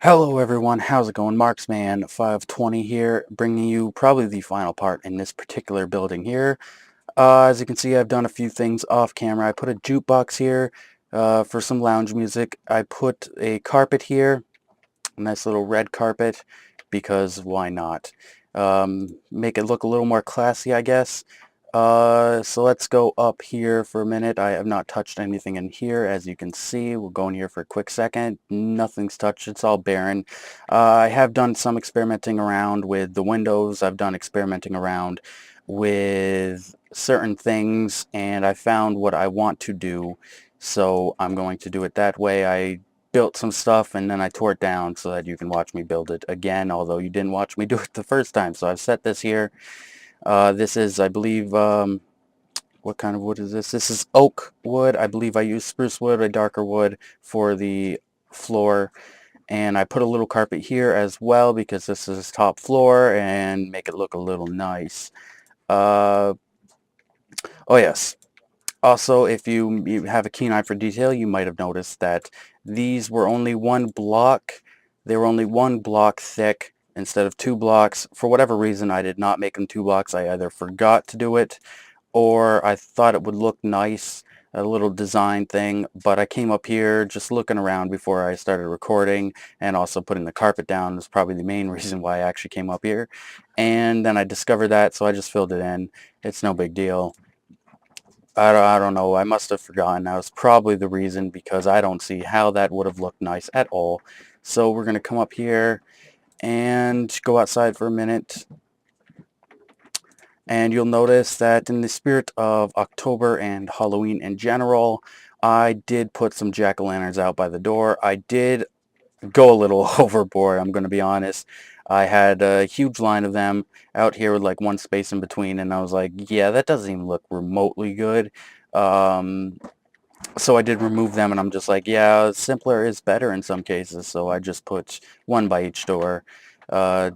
Hello everyone, how's it going? Marksman 520 here, bringing you probably the final part in this particular building here. As you can see, I've done a few things off camera. I put a jukebox here for some lounge music. I put a carpet here, a nice little red carpet, because why not? Make it look a little more classy, I guess. So let's go up here for a minute. I have not touched anything in here, as you can see. We'll go in here for a quick second. Nothing's touched. It's all barren. I have done some experimenting around with the windows. I've done experimenting around with certain things, and I found what I want to do. So I'm going to do it that way. I built some stuff and then I tore it down so that you can watch me build it again, although you didn't watch me do it the first time. So I've set this here. This is, I believe, what kind of wood is this? This is oak wood. I believe I used spruce wood, a darker wood, for the floor. And I put a little carpet here as well because this is top floor and make it look a little nice. Oh yes. Also, if you have a keen eye for detail, you might have noticed that these were only one block. They were only one block thick instead of two blocks. For whatever reason, I did not make them two blocks. I either forgot to do it or I thought it would look nice, a little design thing. But I came up here just looking around before I started recording, and also putting the carpet down was probably the main reason why I actually came up here. And then I discovered that, so I just filled it in. It's no big deal. I don't know. I must have forgotten. That was probably the reason, because I don't see how that would have looked nice at all. So we're going to come up here and go outside for a minute. And you'll notice that in the spirit of October and Halloween in general, I did put some jack-o'-lanterns out by the door. I did go a little overboard, I'm going to be honest. I had a huge line of them out here with like one space in between, and I was like, yeah, that doesn't even look remotely good. So I did remove them, and I'm just like, yeah, simpler is better in some cases. So I just put one by each door,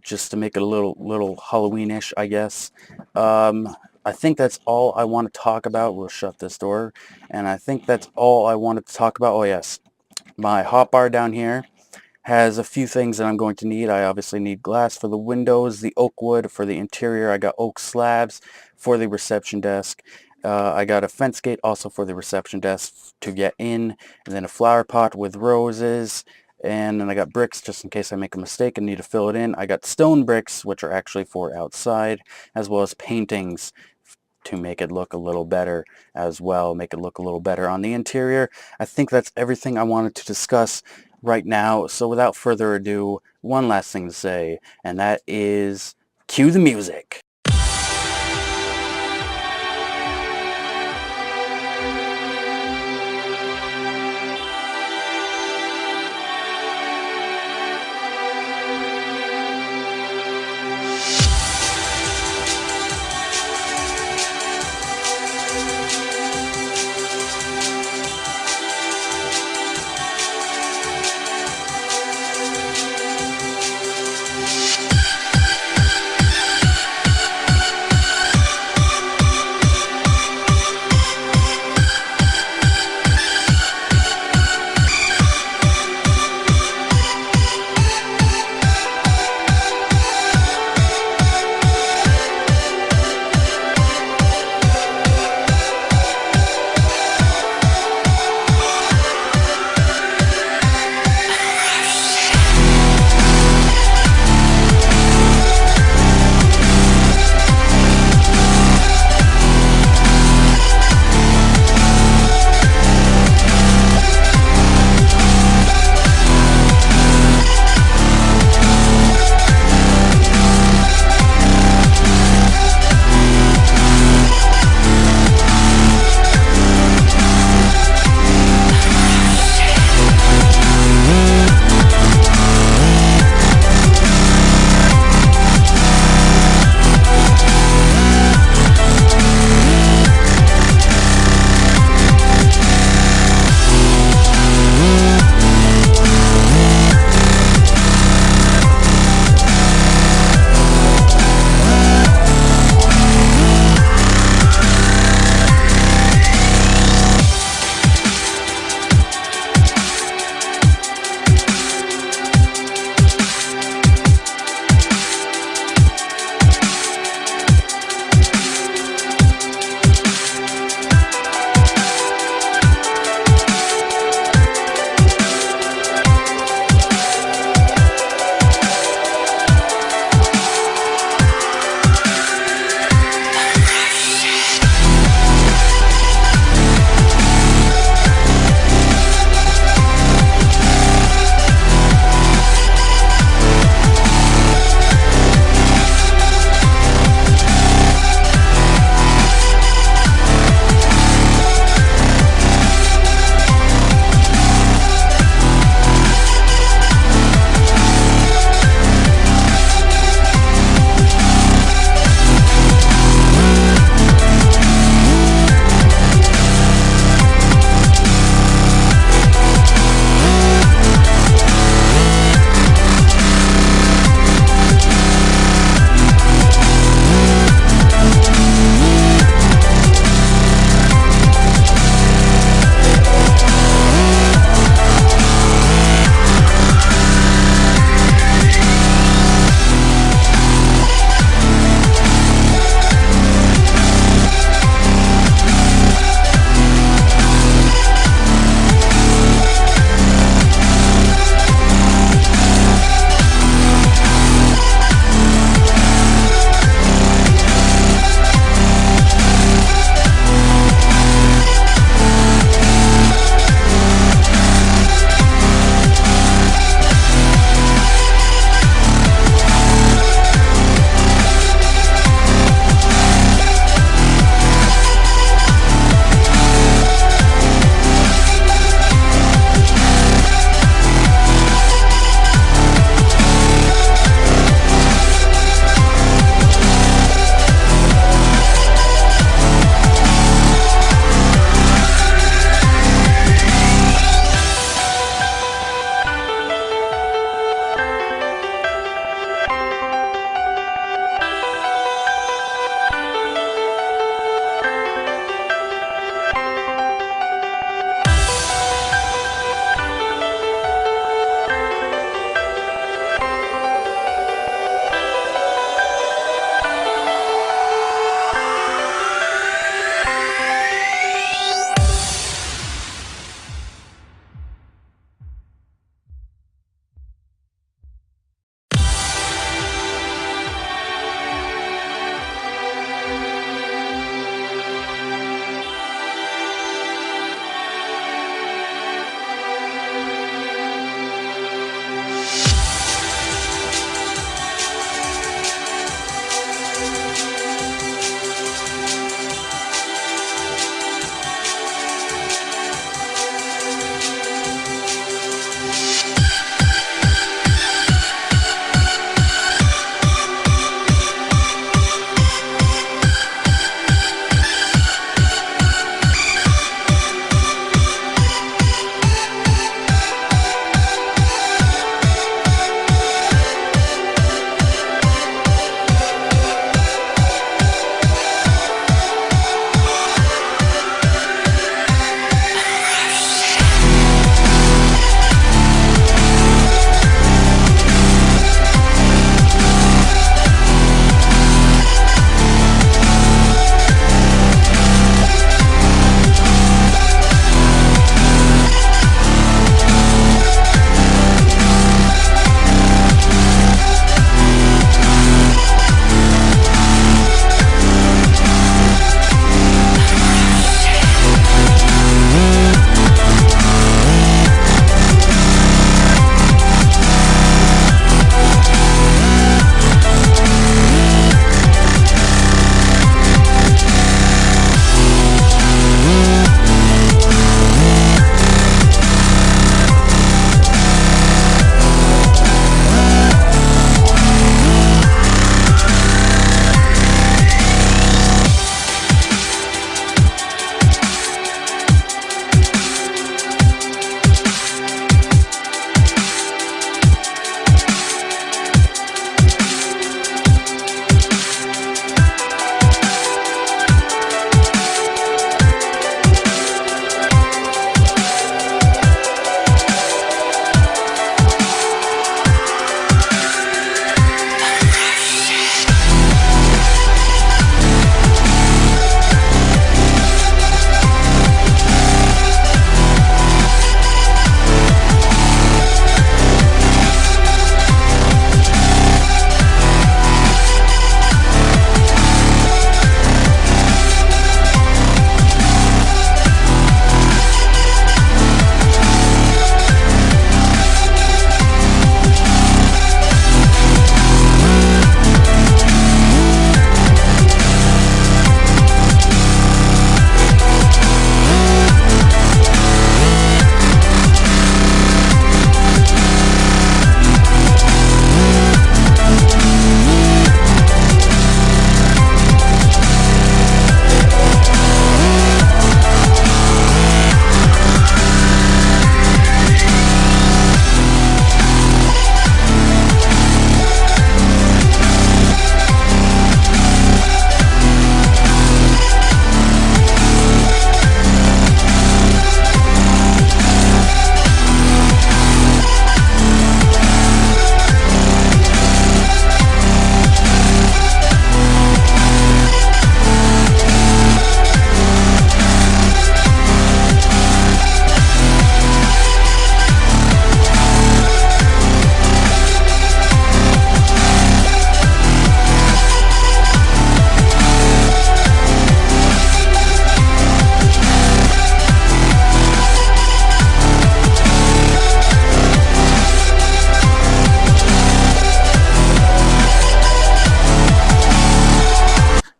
just to make it a little Halloween-ish, I guess. I think that's all I want to talk about. We'll shut this door, and I think that's all I wanted to talk about. Oh yes, my hotbar down here has a few things that I'm going to need. I obviously need glass for the windows, the oak wood for the interior. I got oak slabs for the reception desk. I got a fence gate also for the reception desk to get in, and then a flower pot with roses, and then I got bricks just in case I make a mistake and need to fill it in. I got stone bricks, which are actually for outside, as well as paintings to make it look a little better as well, make it look a little better on the interior. I think that's everything I wanted to discuss right now. So without further ado, one last thing to say, and that is cue the music.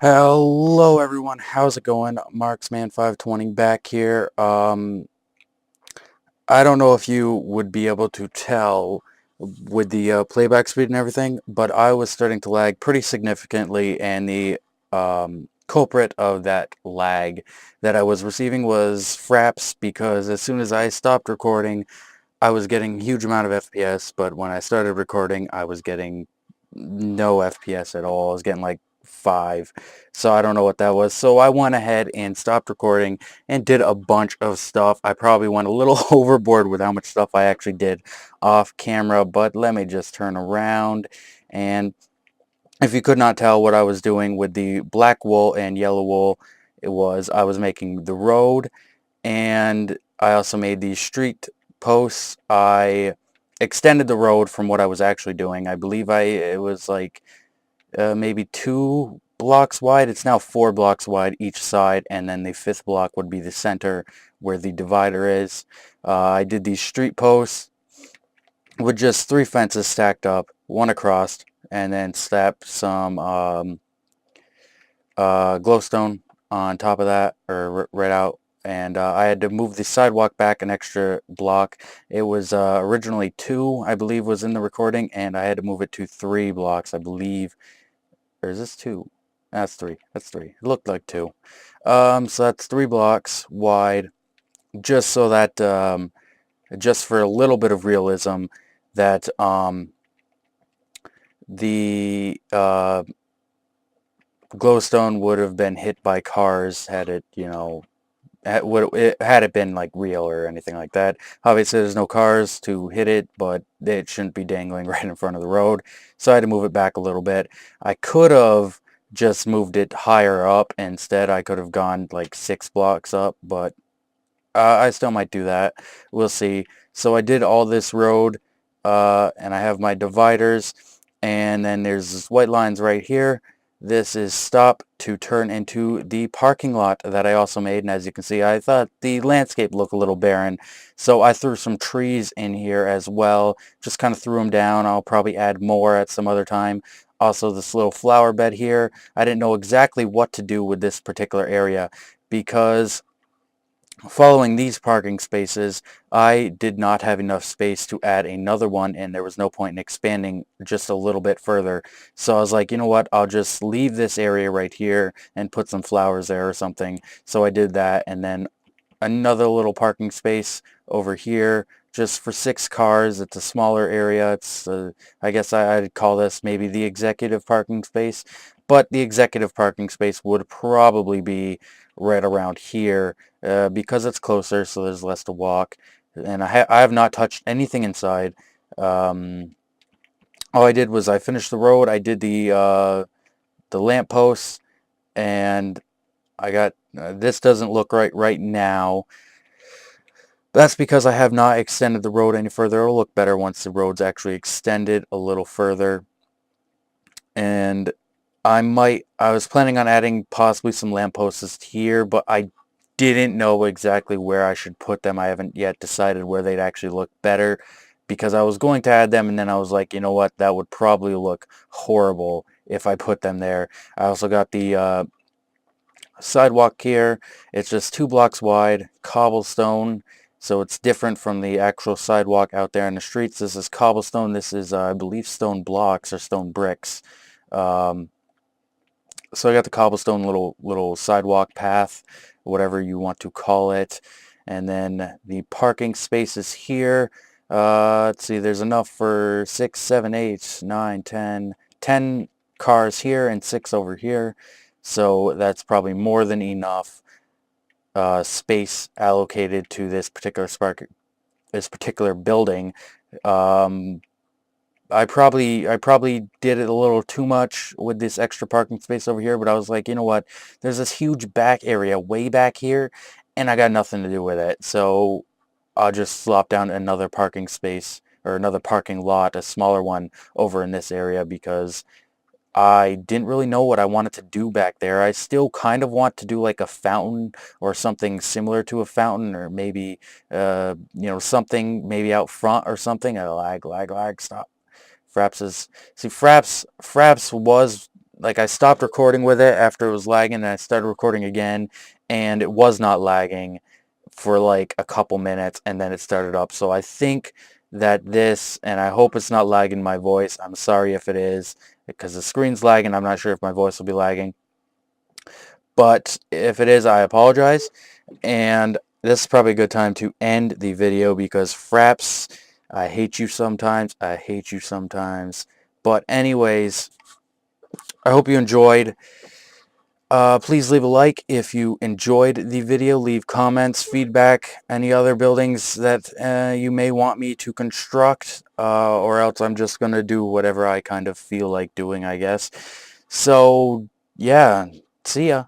Hello everyone, how's it going? Marksman520 back here. I don't know if you would be able to tell with the playback speed and everything, but I was starting to lag pretty significantly, and the culprit of that lag that I was receiving was fraps, because as soon as I stopped recording, I was getting a huge amount of FPS, but when I started recording, I was getting no FPS at all. I was getting like 5. So I don't know what that was. So I went ahead and stopped recording and did a bunch of stuff. I probably went a little overboard with how much stuff I actually did off camera, but let me just turn around. And if you could not tell what I was doing with the black wool and yellow wool, I was making the road, and I also made these street posts. I extended the road from what I was actually doing. I believe it was like maybe 2 blocks wide. It's now 4 blocks wide each side, and then the 5th block would be the center where the divider is. I did these street posts with just 3 fences stacked up, one across, and then slapped some glowstone on top of that, or right out. And I had to move the sidewalk back an extra block. It was originally 2, I believe, was in the recording, and I had to move it to 3 blocks, I believe. Or is this 2? That's 3. That's 3. It looked like 2. So that's 3 blocks wide, just so that, just for a little bit of realism, that the glowstone would have been hit by cars had it, had it been like real or anything like that. Obviously there's no cars to hit it, but it shouldn't be dangling right in front of the road, so I had to move it back a little bit. I could have just moved it higher up instead. I could have gone like 6 blocks up, but I still might do that. We'll see. So I did all this road, and I have my dividers, and then there's this white lines right here. This is stop to turn into the parking lot that I also made, and as you can see, I thought the landscape looked a little barren, so I threw some trees in here as well. Just kind of threw them down. I'll probably add more at some other time. Also, this little flower bed here. I didn't know exactly what to do with this particular area, because following these parking spaces, I did not have enough space to add another one, and there was no point in expanding just a little bit further. So I was like, you know what, I'll just leave this area right here and put some flowers there or something. So I did that, and then another little parking space over here just for 6 cars. It's a smaller area. It's I guess I'd call this maybe the executive parking space, but the executive parking space would probably be right around here, because it's closer, so there's less to walk. And I have not touched anything inside. All I did was I finished the road. I did the lamp posts, and I got this doesn't look right now. That's because I have not extended the road any further. It'll look better once the road's actually extended a little further. And I was planning on adding possibly some lampposts here, but I didn't know exactly where I should put them. I haven't yet decided where they'd actually look better, because I was going to add them, and then I was like, you know what, that would probably look horrible if I put them there. I also got the sidewalk here. It's just 2 blocks wide, cobblestone, so it's different from the actual sidewalk out there in the streets. This is cobblestone. This is, I believe, stone blocks or stone bricks. Um, so I got the cobblestone little sidewalk path, whatever you want to call it. And then the parking spaces here. Let's see, there's enough for 6, 7, 8, 9, 10, 10 cars here and 6 over here. So that's probably more than enough space allocated to this particular building. Um, I probably did it a little too much with this extra parking space over here, but I was like, you know what? There's this huge back area way back here, and I got nothing to do with it. So I'll just slop down another parking space, or another parking lot, a smaller one, over in this area, because I didn't really know what I wanted to do back there. I still kind of want to do like a fountain or something similar to a fountain, or maybe, something maybe out front or something. Lag, stop. Fraps was like I stopped recording with it after it was lagging, and I started recording again, and it was not lagging for like a couple minutes, and then it started up. So I think that this, and I hope it's not lagging my voice. I'm sorry if it is, because the screen's lagging. I'm not sure if my voice will be lagging. But if it is, I apologize. And this is probably a good time to end the video because Fraps, I hate you sometimes. I hate you sometimes. But anyways, I hope you enjoyed. Please leave a like if you enjoyed the video. Leave comments, feedback, any other buildings that you may want me to construct, or else I'm just going to do whatever I kind of feel like doing, I guess. So, yeah, see ya.